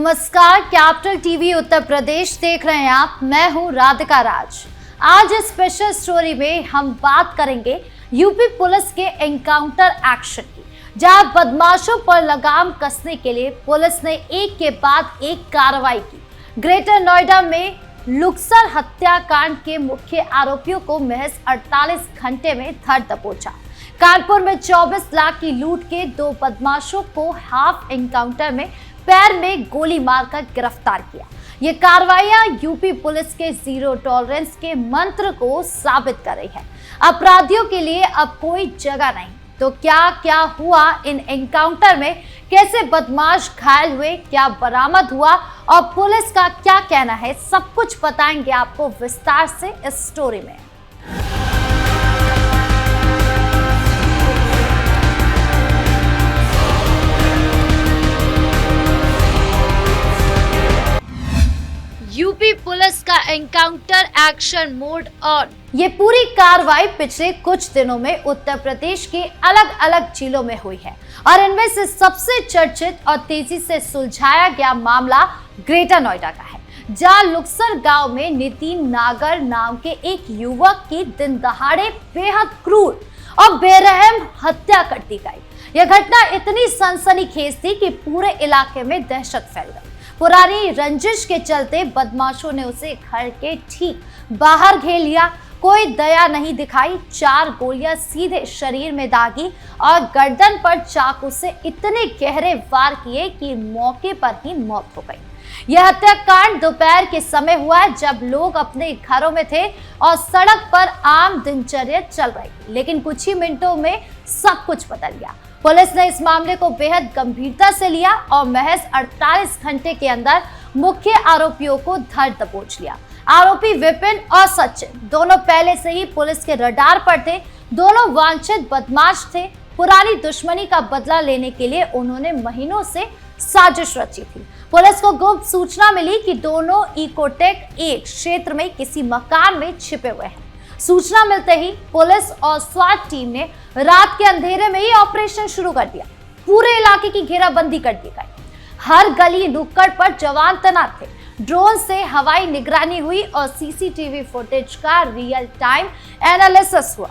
नमस्कार, capital TV Uttar Pradesh देख रहे हैं आप। मैं हूं राधिका राज। आज इस स्पेशल स्टोरी में हम बात करेंगे यूपी पुलिस के एनकाउंटर एक्शन की, जहां बदमाशों पर लगाम कसने के लिए पुलिस ने एक के बाद एक कार्रवाई की। ग्रेटर नोएडा में लुक्सर हत्याकांड के मुख्य आरोपियों को महज 48 घंटे में धर दबोचा। कानपुर में 24 लाख की लूट के 2 बदमाशों को हाफ एनकाउंटर में पैर में गोली मारकर गिरफ्तार किया। ये कार्रवाइयां यूपी पुलिस के जीरो टॉलरेंस के मंत्र को साबित कर रही है। अपराधियों के लिए अब कोई जगह नहीं। तो क्या क्या हुआ इन एनकाउंटर में, कैसे बदमाश घायल हुए, क्या बरामद हुआ और पुलिस का क्या कहना है, सब कुछ बताएंगे आपको विस्तार से इस स्टोरी में। यूपी पुलिस का एनकाउंटर एक्शन मोड ऑन। ये पूरी कार्रवाई पिछले कुछ दिनों में उत्तर प्रदेश के अलग अलग जिलों में हुई है और इनमें से सबसे चर्चित और तेजी से सुलझाया गया मामला ग्रेटर नोएडा का है, जहां लुक्सर गांव में नितिन नागर नाम के एक युवक की दिन दहाड़े बेहद क्रूर और बेरहम हत्या कर दी गई। यह घटना इतनी सनसनीखेज थी कि पूरे इलाके में दहशत फैल गई। पुरानी रंजिश के चलते बदमाशों ने उसे घर के ठीक बाहर घेर लिया। कोई दया नहीं दिखाई। 4 गोलियां सीधे शरीर में दागी और गर्दन पर चाकू से इतने गहरे वार किए कि मौके पर ही मौत हो गई। यह हत्याकांड दोपहर के समय हुआ जब लोग अपने घरों में थे और सड़क पर आम दिनचर्या चल रही। लेकिन कुछ ही मिनटों में सब कुछ बदल गया। पुलिस ने इस मामले को बेहद गंभीरता से लिया और महज 48 घंटे के अंदर मुख्य आरोपियों को धर दबोच लिया। आरोपी विपिन और सचिन दोनों पहले से ही पुलिस के रडार पर थे। दोनों वांछित बदमाश थे। पुरानी दुश्मनी का बदला लेने के लिए उन्होंने महीनों से साजिश रची थी। पुलिस को गुप्त सूचना मिली कि दोनों इकोटेक 1 क्षेत्र में किसी मकान में छिपे हुए हैं। सूचना मिलते ही पुलिस और स्वाट टीम ने रात के अंधेरे में ही ऑपरेशन शुरू कर दिया। पूरे इलाके की घेराबंदी कर दी गई। हर गली नुक्कड़ पर जवान तैनात थे। ड्रोन से हवाई निगरानी हुई और सीसीटीवी फुटेज का रियल टाइम एनालिसिस हुआ।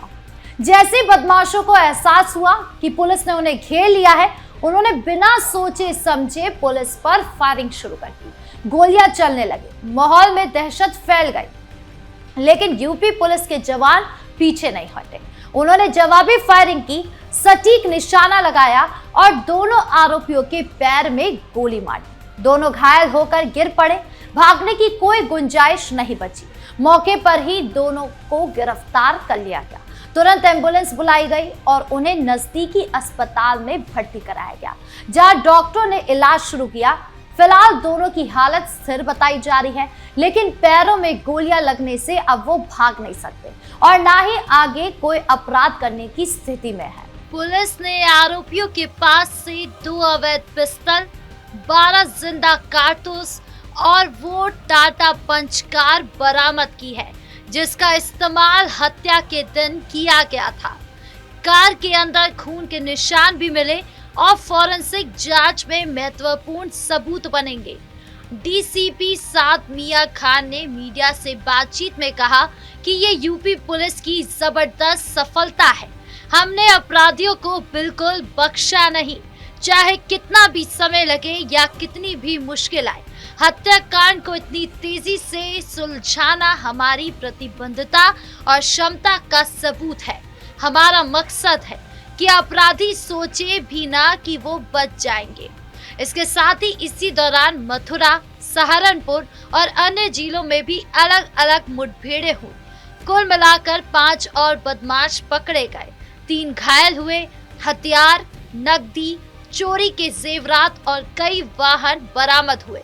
जैसे बदमाशों को एहसास हुआ कि पुलिस ने उन्हें घेर लिया है, उन्होंने बिना सोचे समझे पुलिस पर फायरिंग शुरू कर दी। गोलियां चलने लगी। माहौल में दहशत फैल गई। लेकिन यूपी पुलिस के जवान पीछे नहीं हटे। उन्होंने जवाबी फायरिंग की, सटीक निशाना लगाया और दोनों आरोपियों के पैर में गोली मारी। दोनों घायल होकर गिर पड़े। भागने की कोई गुंजाइश नहीं बची। मौके पर ही दोनों को गिरफ्तार कर लिया गया। तुरंत एम्बुलेंस बुलाई गई और उन्हें नजदीकी अस्पताल में भर्ती कराया गया, जहां डॉक्टरों ने इलाज शुरू किया। फिलहाल दोनों की हालत स्थिर बताई जा रही है, लेकिन पैरों में गोलियां लगने से अब वो भाग नहीं सकते और ना ही आगे कोई अपराध करने की स्थिति में है। पुलिस ने आरोपियों के पास से 2 अवैध पिस्तौल, 12 जिंदा कारतूस और वो टाटा पंच कार बरामद की है, जिसका इस्तेमाल हत्या के दिन किया गया था। कार के अंदर खून के निशान भी मिले और फॉरेंसिक जांच में महत्वपूर्ण सबूत बनेंगे। डीसीपी साद मियां खान ने मीडिया से बातचीत में कहा कि ये यूपी पुलिस की जबरदस्त सफलता है। हमने अपराधियों को बिल्कुल बख्शा नहीं, चाहे कितना भी समय लगे या कितनी भी मुश्किल आए। हत्याकांड को इतनी तेजी से सुलझाना हमारी प्रतिबद्धता और क्षमता का सबूत है। हमारा मकसद है कि अपराधी सोचे भी ना कि वो बच जाएंगे। इसके साथ ही इसी दौरान मथुरा, सहारनपुर और अन्य जिलों में भी अलग अलग मुठभेड़ें हुई। कुल मिलाकर 5 और बदमाश पकड़े गए, 3 घायल हुए। हथियार, नकदी, चोरी के जेवरात और कई वाहन बरामद हुए।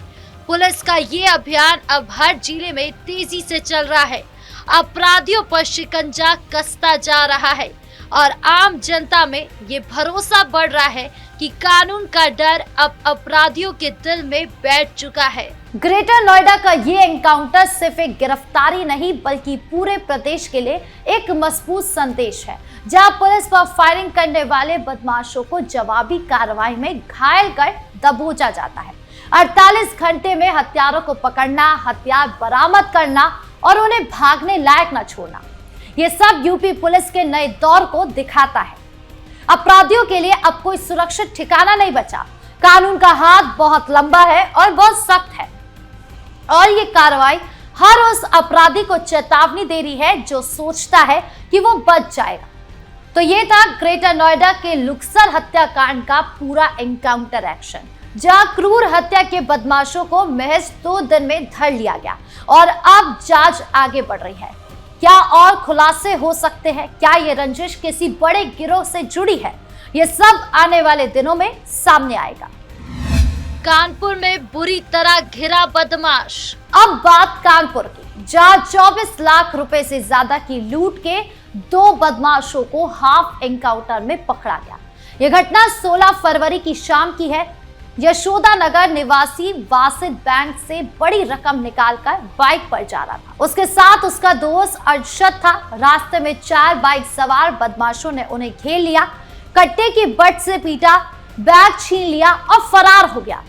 पुलिस का ये अभियान अब हर जिले में तेजी से चल रहा है। अपराधियों पर शिकंजा कसता जा रहा है और आम जनता में ये भरोसा बढ़ रहा है कि कानून का डर अब अपराधियों के दिल में बैठ चुका है। ग्रेटर नोएडा का ये एनकाउंटर सिर्फ एक गिरफ्तारी नहीं बल्कि पूरे प्रदेश के लिए एक मजबूत संदेश है, जहां पुलिस पर फायरिंग करने वाले बदमाशों को जवाबी कार्रवाई में घायल कर दबोचा जाता है। 48 घंटे में हत्यारों को पकड़ना, हथियार बरामद करना और उन्हें भागने लायक न छोड़ना, ये सब यूपी पुलिस के नए दौर को दिखाता है। अपराधियों के लिए अब कोई सुरक्षित ठिकाना नहीं बचा। कानून का हाथ बहुत लंबा है और बहुत सख्त है और ये कार्रवाई हर उस अपराधी को चेतावनी दे रही है जो सोचता है कि वो बच जाएगा। तो ये था ग्रेटर नोएडा के लुक्सर हत्याकांड का पूरा एनकाउंटर एक्शन, जहां क्रूर हत्या के बदमाशों को महज 2 दिन में धर लिया गया और अब जांच आगे बढ़ रही है। क्या और खुलासे हो सकते हैं? क्या ये रंजिश किसी बड़े गिरोह से जुड़ी है? ये सब आने वाले दिनों में सामने आएगा। कानपुर में बुरी तरह घिरा बदमाश। अब बात कानपुर की, जहां 24 लाख रुपए से ज्यादा की लूट के 2 बदमाशों को हाफ एनकाउंटर में पकड़ा गया। यह घटना 16 फरवरी की शाम की है। यशोदा नगर निवासी वासिद बैंक से बड़ी रकम निकालकर बाइक पर जा रहा था। उसके साथ उसका दोस्त अरशद था। रास्ते में 4 बाइक सवार बदमाशों ने उन्हें घेर लिया, कट्टे की बट से पीटा, बैग छीन लिया और फरार हो गया।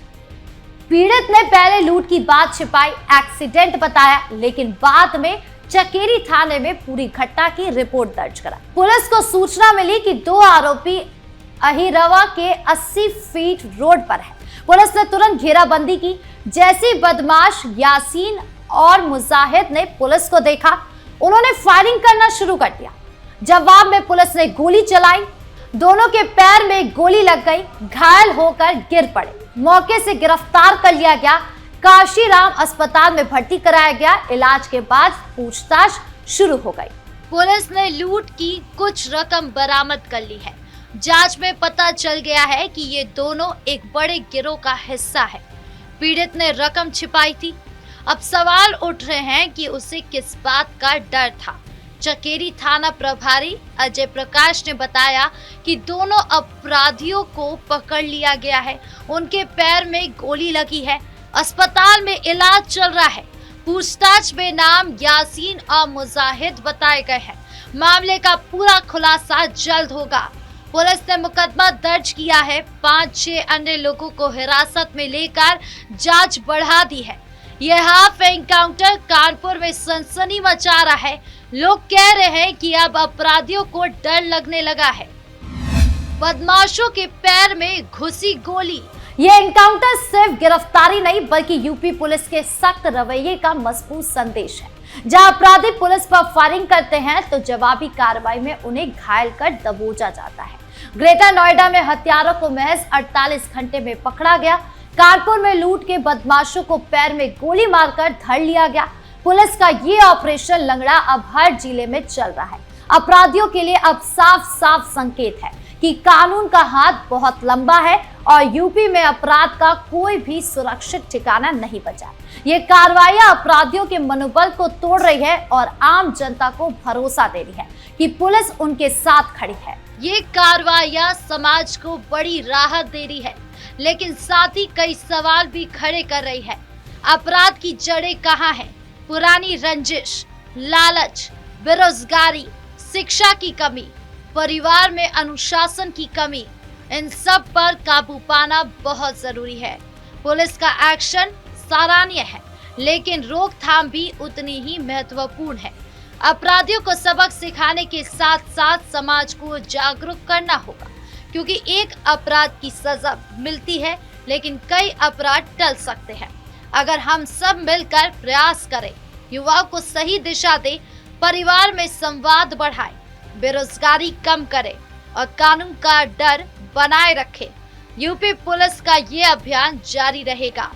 पीड़ित ने पहले लूट की बात छिपाई, एक्सीडेंट बताया, लेकिन बाद में चकेरी थाने में पूरी घटना की रिपोर्ट दर्ज करा। पुलिस को सूचना मिली कि 2 आरोपी अहिरवा के 80 फीट रोड पर है। पुलिस ने तुरंत घेराबंदी की। जैसे बदमाश यासीन और मुजाहिद ने पुलिस को देखा, उन्होंने फायरिंग करना शुरू कर दिया। जवाब में पुलिस ने गोली चलाई। दोनों के पैर में गोली लग गई, घायल होकर गिर पड़े। मौके से गिरफ्तार कर लिया गया, काशीराम अस्पताल में भर्ती कराया गया। इलाज के बाद पूछताछ शुरू हो गई। पुलिस ने लूट की कुछ रकम बरामद कर ली है। जांच में पता चल गया है कि ये दोनों एक बड़े गिरोह का हिस्सा है। पीड़ित ने रकम छिपाई थी। अब सवाल उठ रहे हैं कि उसे किस बात का डर था। चकेरी थाना प्रभारी अजय प्रकाश ने बताया कि दोनों अपराधियों को पकड़ लिया गया है। उनके पैर में गोली लगी है, अस्पताल में इलाज चल रहा है। पूछताछ में नाम यासीन और मुजाहिद बताए गए हैं। मामले का पूरा खुलासा जल्द होगा। पुलिस ने मुकदमा दर्ज किया है। 5-6 अन्य लोगों को हिरासत में लेकर जांच बढ़ा दी है। यह हाफ एनकाउंटर कानपुर में सनसनी मचा रहा है। लोग कह रहे हैं कि अब अपराधियों को डर लगने लगा है। बदमाशों के पैर में घुसी गोली। ये एनकाउंटर सिर्फ गिरफ्तारी नहीं बल्कि यूपी पुलिस के सख्त रवैये का मजबूत संदेश है। जहां अपराधी पुलिस पर फायरिंग करते हैं तो जवाबी कार्रवाई में उन्हें घायल कर दबोचा जाता है। ग्रेटर नोएडा में हत्यारों को महज 48 घंटे में पकड़ा गया। कानपुर में लूट के बदमाशों को पैर में गोली मारकर धर लिया गया। पुलिस का ये ऑपरेशन लंगड़ा अब हर जिले में चल रहा है। अपराधियों के लिए अब साफ साफ संकेत है कि कानून का हाथ बहुत लंबा है और यूपी में अपराध का कोई भी सुरक्षित ठिकाना नहीं बचा। ये कार्रवाइयां अपराधियों के मनोबल को तोड़ रही है और आम जनता को भरोसा दे रही है कि पुलिस उनके साथ खड़ी है। ये कार्रवाइयां समाज को बड़ी राहत दे रही है, लेकिन साथ ही कई सवाल भी खड़े कर रही है। अपराध की जड़ें कहाँ है? पुरानी रंजिश, लालच, बेरोजगारी, शिक्षा की कमी, परिवार में अनुशासन की कमी, इन सब पर काबू पाना बहुत जरूरी है। पुलिस का एक्शन सराहनीय है, लेकिन रोकथाम भी उतनी ही महत्वपूर्ण है। अपराधियों को सबक सिखाने के साथ साथ समाज को जागरूक करना होगा, क्योंकि एक अपराध की सजा मिलती है लेकिन कई अपराध टल सकते हैं अगर हम सब मिलकर प्रयास करें, युवाओं को सही दिशा दें, परिवार में संवाद बढ़ाएं, बेरोजगारी कम करें और कानून का डर बनाए रखें। यूपी पुलिस का ये अभियान जारी रहेगा।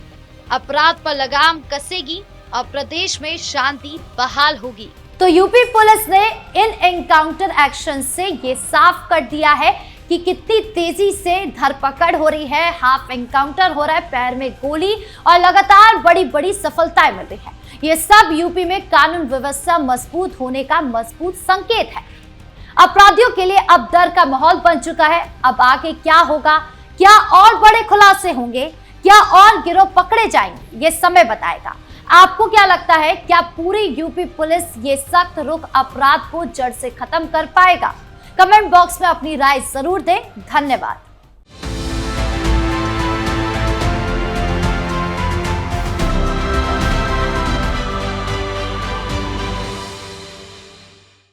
अपराध पर लगाम कसेगी और प्रदेश में शांति बहाल होगी। तो यूपी पुलिस ने इन एनकाउंटर एक्शन से ये साफ कर दिया है कि कितनी तेजी से धरपकड़ हो रही है, हाफ एनकाउंटर हो रहा है, पैर में गोली और लगातार बड़ी बड़ी सफलताएं मिल रही है। ये सब यूपी में कानून व्यवस्था मजबूत होने का मजबूत संकेत है। अपराधियों के लिए अब डर का माहौल बन चुका है। अब आगे क्या होगा? क्या और बड़े खुलासे होंगे? क्या और गिरोह पकड़े जाएंगे? ये समय बताएगा। आपको क्या लगता है? क्या पूरी यूपी पुलिस ये सख्त रुख अपराध को जड़ से खत्म कर पाएगा? कमेंट बॉक्स में अपनी राय जरूर दें। धन्यवाद।